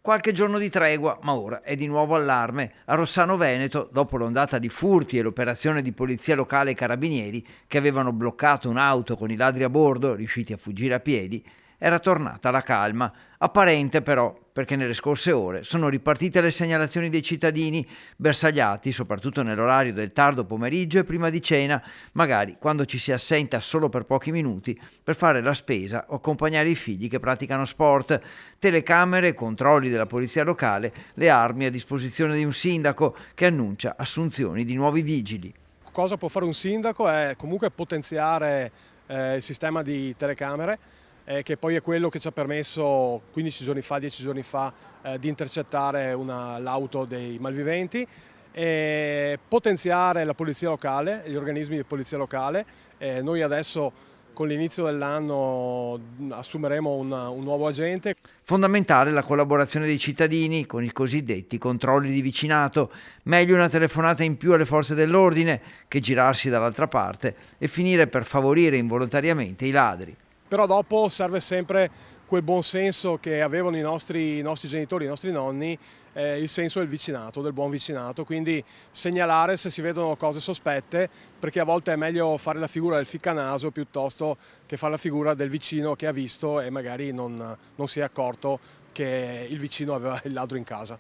Qualche giorno di tregua, ma ora è di nuovo allarme. A Rossano Veneto, dopo l'ondata di furti e l'operazione di polizia locale e carabinieri che avevano bloccato un'auto con i ladri a bordo, riusciti a fuggire a piedi, era tornata la calma. Apparente però, perché nelle scorse ore sono ripartite le segnalazioni dei cittadini bersagliati, soprattutto nell'orario del tardo pomeriggio e prima di cena, magari quando ci si assenta solo per pochi minuti per fare la spesa o accompagnare i figli che praticano sport. Telecamere, controlli della polizia locale, le armi a disposizione di un sindaco che annuncia assunzioni di nuovi vigili. Cosa può fare un sindaco è comunque potenziare il sistema di telecamere, che poi è quello che ci ha permesso 15 giorni fa, 10 giorni fa, di intercettare l'auto dei malviventi, e potenziare la polizia locale, gli organismi di polizia locale. Noi adesso con l'inizio dell'anno assumeremo un nuovo agente. Fondamentale la collaborazione dei cittadini con i cosiddetti controlli di vicinato. Meglio una telefonata in più alle forze dell'ordine che girarsi dall'altra parte e finire per favorire involontariamente i ladri. Però dopo serve sempre quel buon senso che avevano i nostri genitori, i nostri nonni, il senso del vicinato, del buon vicinato, quindi segnalare se si vedono cose sospette, perché a volte è meglio fare la figura del ficcanaso piuttosto che fare la figura del vicino che ha visto e magari non si è accorto che il vicino aveva il ladro in casa.